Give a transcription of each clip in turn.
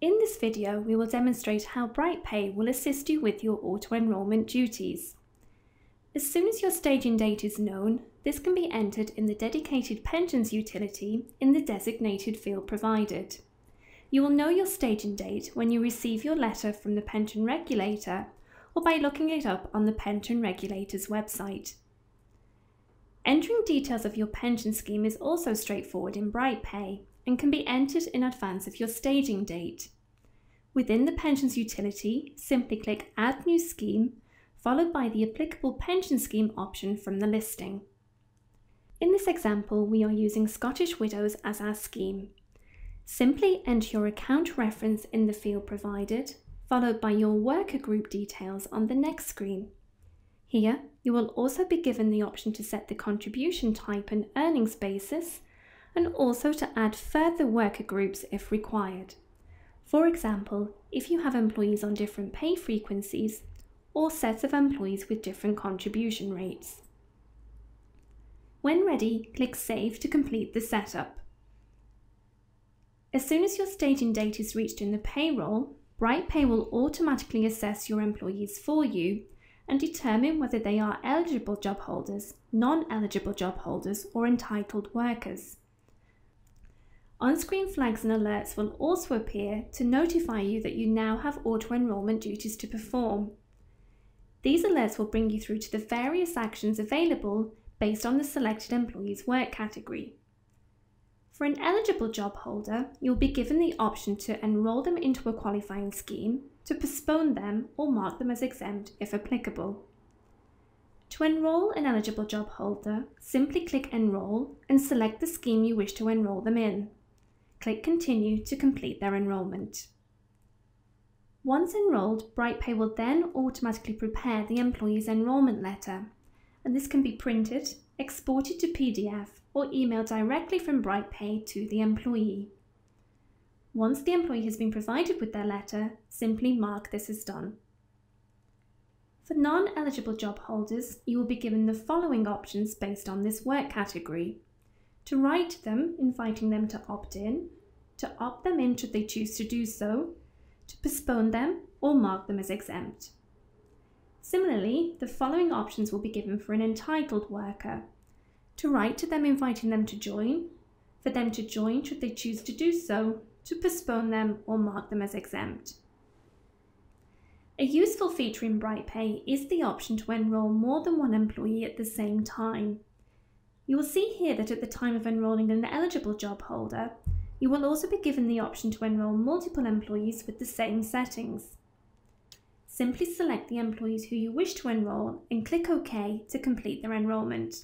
In this video, we will demonstrate how BrightPay will assist you with your auto-enrolment duties. As soon as your staging date is known, this can be entered in the dedicated pensions utility in the designated field provided. You will know your staging date when you receive your letter from the pension regulator or by looking it up on the pension regulator's website. Entering details of your pension scheme is also straightforward in BrightPay and can be entered in advance of your staging date. Within the pensions utility, simply click Add New Scheme, followed by the applicable pension scheme option from the listing. In this example, we are using Scottish Widows as our scheme. Simply enter your account reference in the field provided, followed by your worker group details on the next screen. Here, you will also be given the option to set the contribution type and earnings basis, and also to add further worker groups if required. For example, if you have employees on different pay frequencies or sets of employees with different contribution rates. When ready, click Save to complete the setup. As soon as your staging date is reached in the payroll, BrightPay will automatically assess your employees for you and determine whether they are eligible job holders, non-eligible job holders, or entitled workers. On-screen flags and alerts will also appear to notify you that you now have auto-enrolment duties to perform. These alerts will bring you through to the various actions available based on the selected employee's work category. For an eligible job holder, you'll be given the option to enrol them into a qualifying scheme, to postpone them or mark them as exempt if applicable. To enrol an eligible job holder, simply click Enrol and select the scheme you wish to enrol them in. Click Continue to complete their enrolment. Once enrolled, BrightPay will then automatically prepare the employee's enrolment letter, and this can be printed, exported to PDF, or emailed directly from BrightPay to the employee. Once the employee has been provided with their letter, simply mark this as done. For non-eligible job holders, you will be given the following options based on this work category. To write to them, inviting them to opt in, to opt them in should they choose to do so, to postpone them or mark them as exempt. Similarly, the following options will be given for an entitled worker. To write to them inviting them to join, for them to join should they choose to do so, to postpone them or mark them as exempt. A useful feature in BrightPay is the option to enrol more than one employee at the same time. You will see here that at the time of enrolling an eligible job holder, you will also be given the option to enrol multiple employees with the same settings. Simply select the employees who you wish to enrol and click OK to complete their enrolment.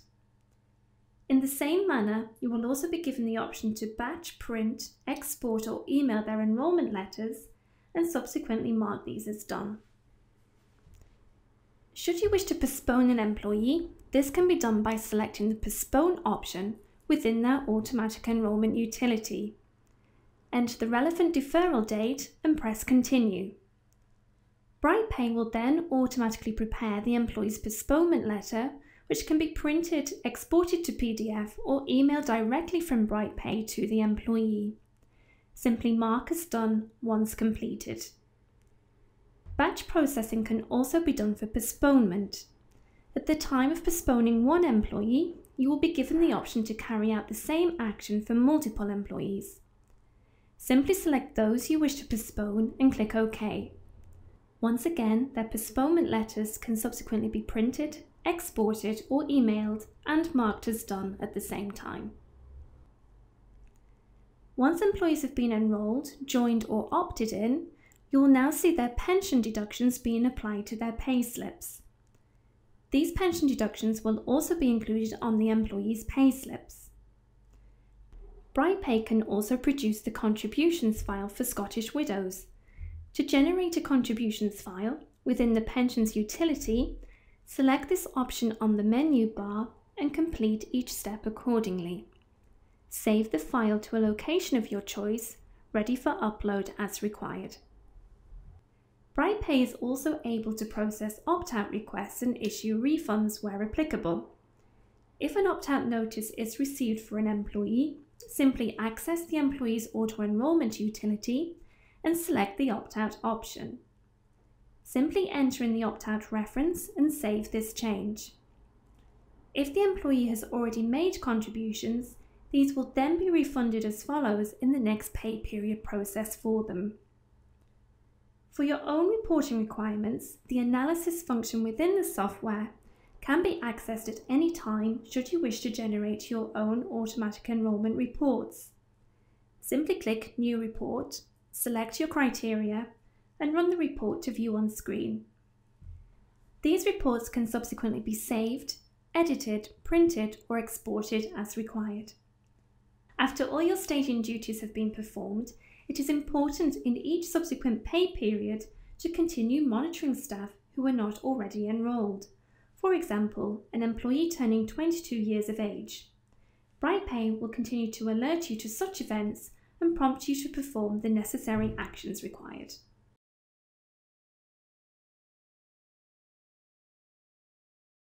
In the same manner, you will also be given the option to batch, print, export or email their enrolment letters and subsequently mark these as done. Should you wish to postpone an employee, this can be done by selecting the Postpone option within their automatic enrolment utility. Enter the relevant deferral date and press Continue. BrightPay will then automatically prepare the employee's postponement letter, which can be printed, exported to PDF or emailed directly from BrightPay to the employee. Simply mark as done once completed. Batch processing can also be done for postponement. At the time of postponing one employee, you will be given the option to carry out the same action for multiple employees. Simply select those you wish to postpone and click OK. Once again, their postponement letters can subsequently be printed, exported or emailed and marked as done at the same time. Once employees have been enrolled, joined or opted in, you will now see their pension deductions being applied to their pay slips. These pension deductions will also be included on the employee's pay slips. BrightPay can also produce the contributions file for Scottish Widows. To generate a contributions file within the pensions utility, select this option on the menu bar and complete each step accordingly. Save the file to a location of your choice, ready for upload as required. BrightPay is also able to process opt-out requests and issue refunds where applicable. If an opt-out notice is received for an employee, simply access the employee's auto-enrolment utility and select the opt-out option. Simply enter in the opt-out reference and save this change. If the employee has already made contributions, these will then be refunded as follows in the next pay period process for them. For your own reporting requirements, the analysis function within the software can be accessed at any time should you wish to generate your own automatic enrolment reports. Simply click New Report, select your criteria, and run the report to view on screen. These reports can subsequently be saved, edited, printed, or exported as required. After all your staging duties have been performed, it is important in each subsequent pay period to continue monitoring staff who are not already enrolled. For example, an employee turning 22 years of age. BrightPay will continue to alert you to such events and prompt you to perform the necessary actions required.